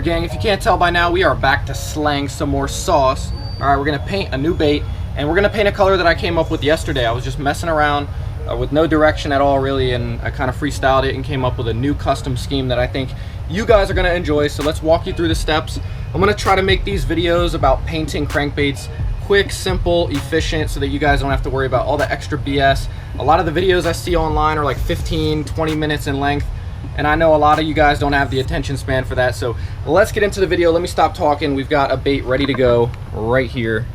here, gang. If you can't tell by now, we are back to slang some more sauce. All right, we're gonna paint a new bait, and we're gonna paint a color that I came up with yesterday. I was just messing around with no direction at all, really, and I kind of freestyled it and came up with a new custom scheme that I think you guys are gonna enjoy. So let's walk you through the steps. I'm gonna try to make these videos about painting crankbaits quick, simple, efficient, so that you guys don't have to worry about all the extra BS. A lot of the videos I see online are like 15, 20 minutes in length, and I know a lot of you guys don't have the attention span for that. So let's get into the video. Let me stop talking. We've got a bait ready to go right here.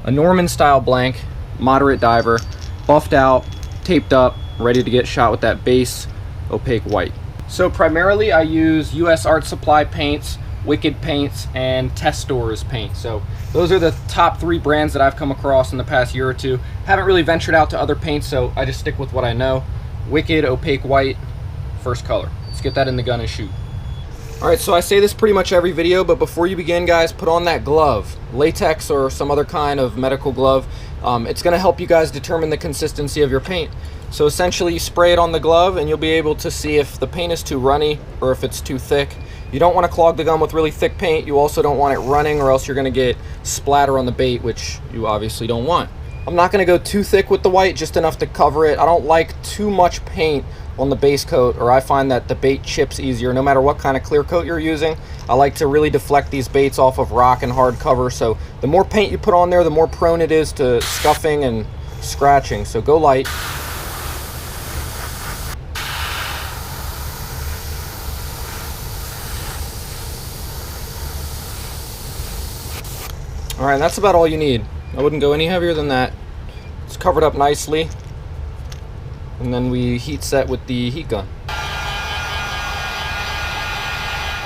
A Norman style blank, moderate diver, buffed out, taped up, ready to get shot with that base opaque white. So primarily I use US Art Supply paints, Wicked paints, and Test Stores paint. So those are the top 3 brands that I've come across in the past year or two. Haven't really ventured out to other paints, so I just stick with what I know. Wicked opaque white, first color. Let's get that in the gun and shoot. All right, so I say this pretty much every video, but before you begin, guys, put on that glove, latex or some other kind of medical glove. It's gonna help you guys determine the consistency of your paint. So essentially you spray it on the glove and you'll be able to see if the paint is too runny or if it's too thick. You don't want to clog the gun with really thick paint. You also don't want it running, or else you're going to get splatter on the bait, which you obviously don't want. I'm not going to go too thick with the white, just enough to cover it. I don't like too much paint on the base coat, or I find that the bait chips easier no matter what kind of clear coat you're using. I like to really deflect these baits off of rock and hard cover, so the more paint you put on there, the more prone it is to scuffing and scratching. So go light. All right, that's about all you need. I wouldn't go any heavier than that. It's covered up nicely. And then we heat set with the heat gun. All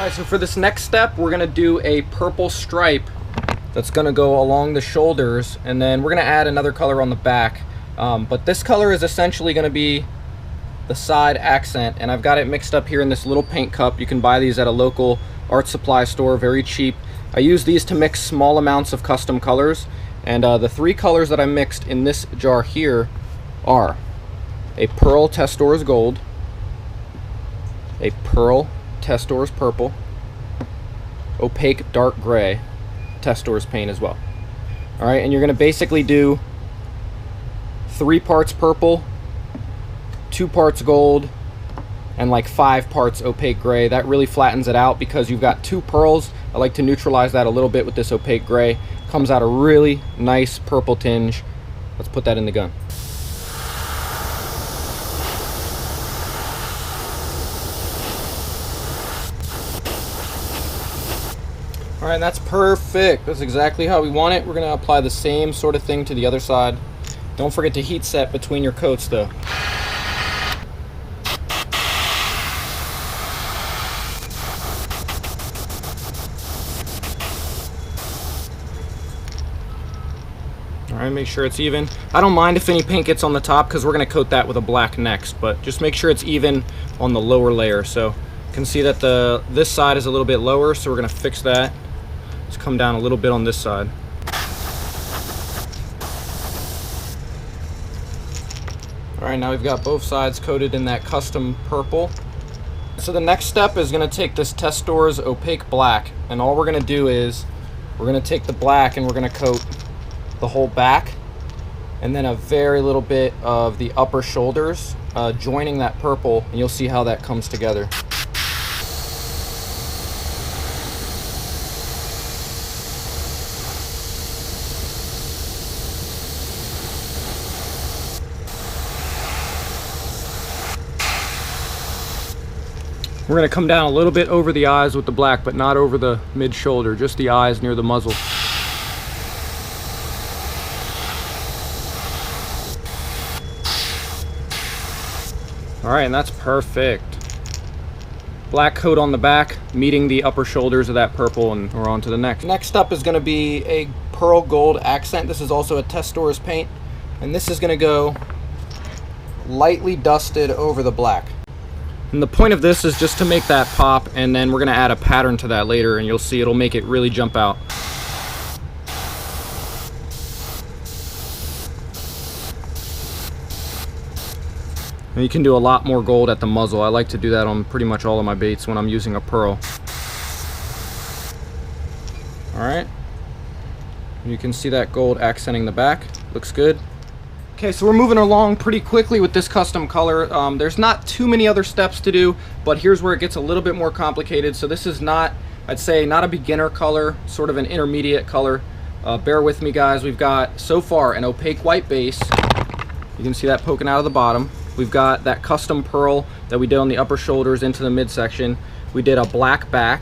right, so for this next step, we're gonna do a purple stripe that's gonna go along the shoulders, and then we're gonna add another color on the back. But this color is essentially gonna be the side accent, and I've got it mixed up here in this little paint cup. You can buy these at a local art supply store, very cheap. I use these to mix small amounts of custom colors, and the 3 colors that I mixed in this jar here are a Pearl Test Stores Gold, a Pearl Test Stores Purple, opaque dark gray, Test Stores paint as well. All right, and you're gonna basically do 3 parts purple, 2 parts gold, and like 5 parts opaque gray. That really flattens it out because you've got 2 pearls. I like to neutralize that a little bit with this opaque gray. Comes out a really nice purple tinge. Let's put that in the gun. All right, that's perfect. That's exactly how we want it. We're gonna apply the same sort of thing to the other side. Don't forget to heat set between your coats though. All right, make sure it's even. I don't mind if any paint gets on the top because we're gonna coat that with a black next, but just make sure it's even on the lower layer. So you can see that this side is a little bit lower, so we're gonna fix that. Let's come down a little bit on this side. All right, now we've got both sides coated in that custom purple. So the next step is gonna take this Test Stores opaque black, and all we're gonna do is we're gonna take the black and we're gonna coat the whole back, and then a very little bit of the upper shoulders, joining that purple, and you'll see how that comes together. We're gonna come down a little bit over the eyes with the black, but not over the mid shoulder, just the eyes near the muzzle. All right, and that's perfect. Black coat on the back, meeting the upper shoulders of that purple, and we're on to the next. Next up is gonna be a pearl gold accent. This is also a Test Stores paint, and this is gonna go lightly dusted over the black. And the point of this is just to make that pop, and then we're gonna add a pattern to that later, and you'll see it'll make it really jump out. And you can do a lot more gold at the muzzle. I like to do that on pretty much all of my baits when I'm using a pearl. right. You can see that gold accenting the back. Looks good. Okay, so we're moving along pretty quickly with this custom color. There's not too many other steps to do, but here's where it gets a little bit more complicated. So this is not, I'd say, not a beginner color, sort of an intermediate color. Bear with me, guys. We've got, so far, an opaque white base. You can see that poking out of the bottom. We've got that custom pearl that we did on the upper shoulders into the midsection. We did a black back,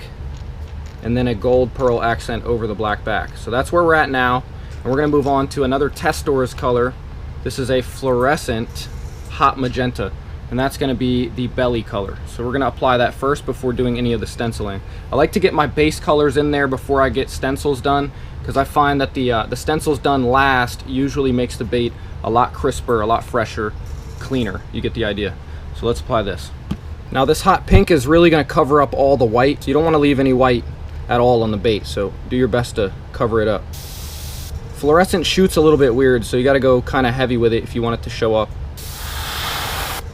and then a gold pearl accent over the black back. So that's where we're at now. And we're gonna move on to another Testors color. This is a fluorescent hot magenta, and that's gonna be the belly color. So we're gonna apply that first before doing any of the stenciling. I like to get my base colors in there before I get stencils done, because I find that the stencils done last usually makes the bait a lot crisper, a lot fresher, cleaner. You get the idea. So let's apply this. Now this hot pink is really gonna cover up all the white. So you don't wanna leave any white at all on the bait, so do your best to cover it up. Fluorescent shoots a little bit weird, so you got to go kind of heavy with it if you want it to show up,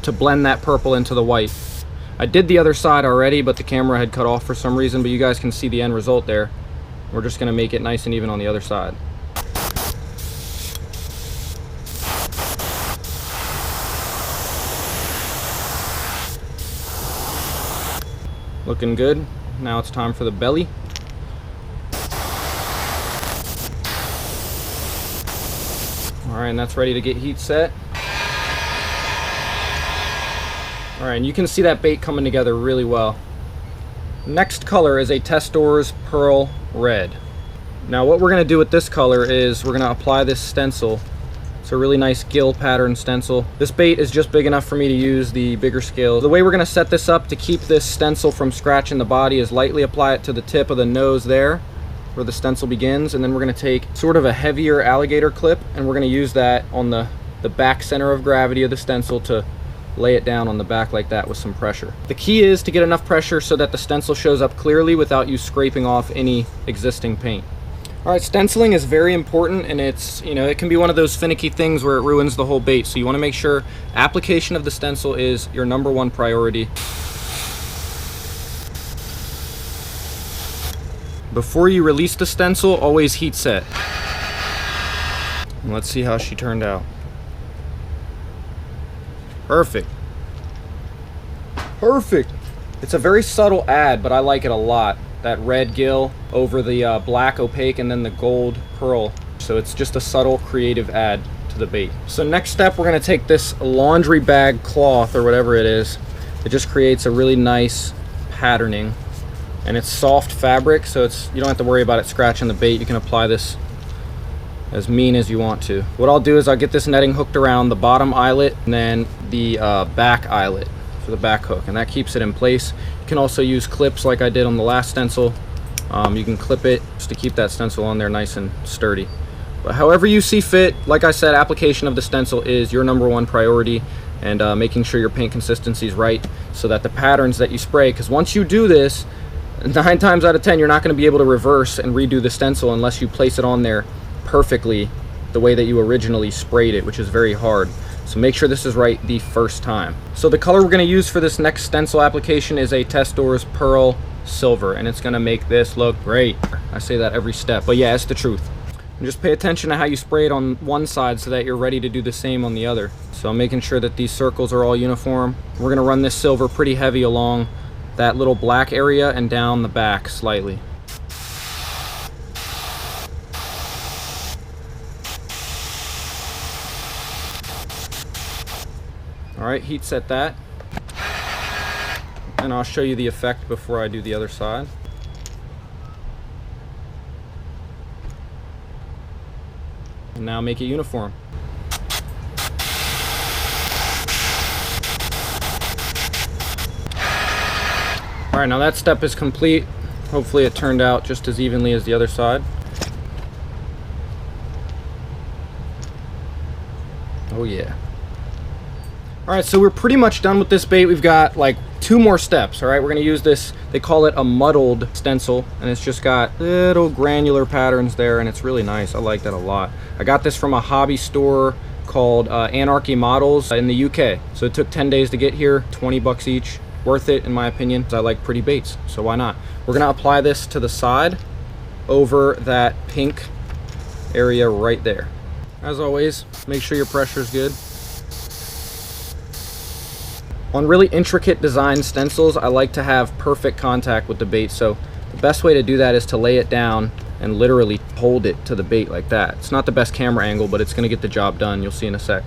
to blend that purple into the white. I did the other side already, but the camera had cut off for some reason, but you guys can see the end result there. We're just going to make it nice and even on the other side. Looking good. Now it's time for the belly. Alright, and that's ready to get heat set. Alright, and you can see that bait coming together really well. Next color is a Testors Pearl Red. Now what we're going to do with this color is we're going to apply this stencil. It's a really nice gill pattern stencil. This bait is just big enough for me to use the bigger scale. The way we're going to set this up to keep this stencil from scratching the body is lightly apply it to the tip of the nose there, where the stencil begins, and then we're going to take sort of a heavier alligator clip, and we're going to use that on the back center of gravity of the stencil to lay it down on the back like that with some pressure. The key is to get enough pressure so that the stencil shows up clearly without you scraping off any existing paint. Alright, stenciling is very important, and it's, you know, it can be one of those finicky things where it ruins the whole bait, so you want to make sure application of the stencil is your #1 priority. Before you release the stencil, always heat set. And let's see how she turned out. Perfect. Perfect. It's a very subtle add, but I like it a lot. That red gill over the black opaque and then the gold pearl. So it's just a subtle creative add to the bait. So next step, we're going to take this laundry bag cloth or whatever it is. It just creates a really nice patterning. And it's soft fabric, so you don't have to worry about it scratching the bait. You can apply this as mean as you want to. What I'll do is I'll get this netting hooked around the bottom eyelet and then the back eyelet for the back hook, and that keeps it in place. You can also use clips like I did on the last stencil. You can clip it just to keep that stencil on there nice and sturdy. But however you see fit, like I said, application of the stencil is your #1 priority, and making sure your paint consistency is right so that the patterns that you spray, because once you do this, 9 times out of 10 you're not going to be able to reverse and redo the stencil unless you place it on there perfectly the way that you originally sprayed it, which is very hard. So make sure this is right the first time. So the color we're going to use for this next stencil application is a Testors Pearl Silver, and it's going to make this look great. I say that every step, but yeah, it's the truth. And just pay attention to how you spray it on one side so that you're ready to do the same on the other. So I'm making sure that these circles are all uniform. We're going to run this silver pretty heavy along that little black area and down the back slightly. Alright, heat set that. And I'll show you the effect before I do the other side. And now make it uniform. Alright, now that step is complete. Hopefully it turned out just as evenly as the other side. Oh yeah. Alright, so we're pretty much done with this bait. We've got like 2 more steps. Alright, we're going to use this, they call it a muddled stencil, and it's just got little granular patterns there, and it's really nice. I like that a lot. I got this from a hobby store called Anarchy Models in the UK. So it took 10 days to get here, 20 bucks each. Worth it in my opinion, because I like pretty baits, so why not? We're going to apply this to the side, over that pink area right there. As always, make sure your pressure is good. On really intricate design stencils, I like to have perfect contact with the bait, so the best way to do that is to lay it down and literally hold it to the bait like that. It's not the best camera angle, but it's going to get the job done. You'll see in a sec.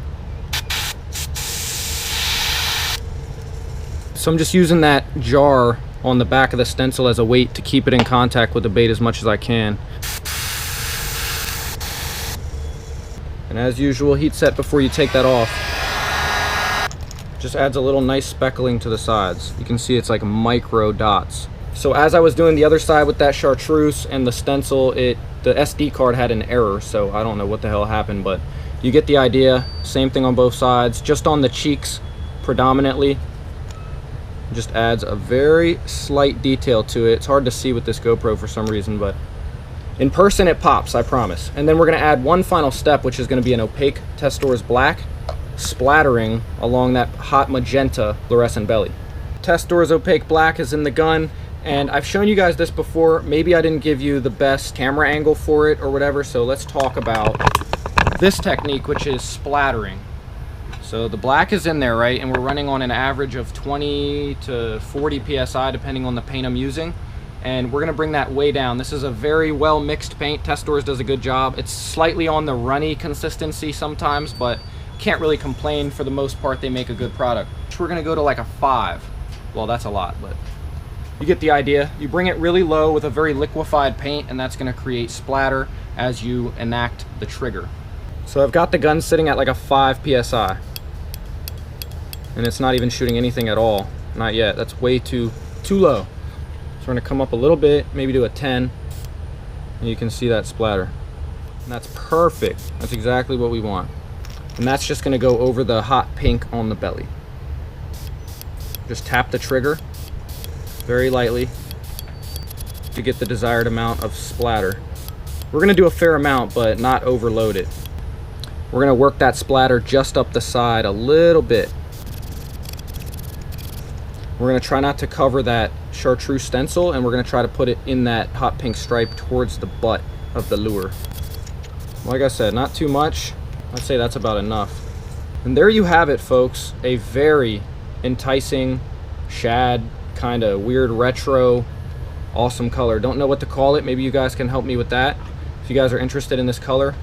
So I'm just using that jar on the back of the stencil as a weight to keep it in contact with the bait as much as I can. And as usual, heat set before you take that off. Just adds a little nice speckling to the sides. You can see it's like micro dots. So as I was doing the other side with that chartreuse and the stencil, the SD card had an error, so I don't know what the hell happened, but you get the idea. Same thing on both sides, just on the cheeks predominantly. Just adds a very slight detail to it. It's hard to see with this GoPro for some reason, but in person it pops, I promise. And then we're gonna add one final step, which is gonna be an opaque Testors black splattering along that hot magenta fluorescent belly. Testors opaque black is in the gun, and I've shown you guys this before. Maybe I didn't give you the best camera angle for it or whatever, so let's talk about this technique, which is splattering. So the black is in there, right? And we're running on an average of 20 to 40 PSI, depending on the paint I'm using. And we're gonna bring that way down. This is a very well mixed paint. Testors does a good job. It's slightly on the runny consistency sometimes, but can't really complain. For the most part, they make a good product. We're gonna go to like a 5. Well, that's a lot, but you get the idea. You bring it really low with a very liquefied paint, and that's gonna create splatter as you enact the trigger. So I've got the gun sitting at like a 5 PSI. And it's not even shooting anything at all. Not yet. That's way too low. So we're gonna come up a little bit, maybe to a 10, and you can see that splatter. And that's perfect. That's exactly what we want. And that's just gonna go over the hot pink on the belly. Just tap the trigger very lightly to get the desired amount of splatter. We're gonna do a fair amount, but not overload it. We're gonna work that splatter just up the side a little bit. We're gonna try not to cover that chartreuse stencil, and we're gonna try to put it in that hot pink stripe towards the butt of the lure. Like I said, not too much. I'd say that's about enough. And there you have it, folks. A very enticing shad, kind of weird retro, awesome color. Don't know what to call it. Maybe you guys can help me with that. If you guys are interested in this color,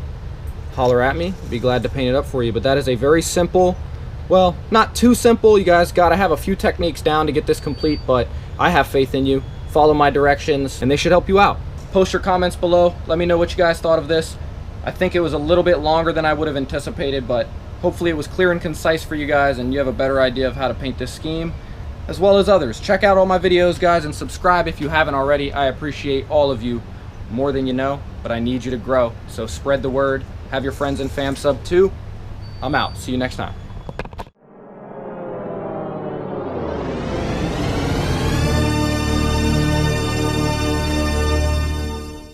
holler at me. I'd be glad to paint it up for you. But that is a very simple, well, not too simple. You guys gotta have a few techniques down to get this complete, but I have faith in you. Follow my directions, and they should help you out. Post your comments below. Let me know what you guys thought of this. I think it was a little bit longer than I would have anticipated, but hopefully it was clear and concise for you guys, and you have a better idea of how to paint this scheme, as well as others. Check out all my videos, guys, and subscribe if you haven't already. I appreciate all of you more than you know, but I need you to grow. So spread the word. Have your friends and fam sub too. I'm out. See you next time.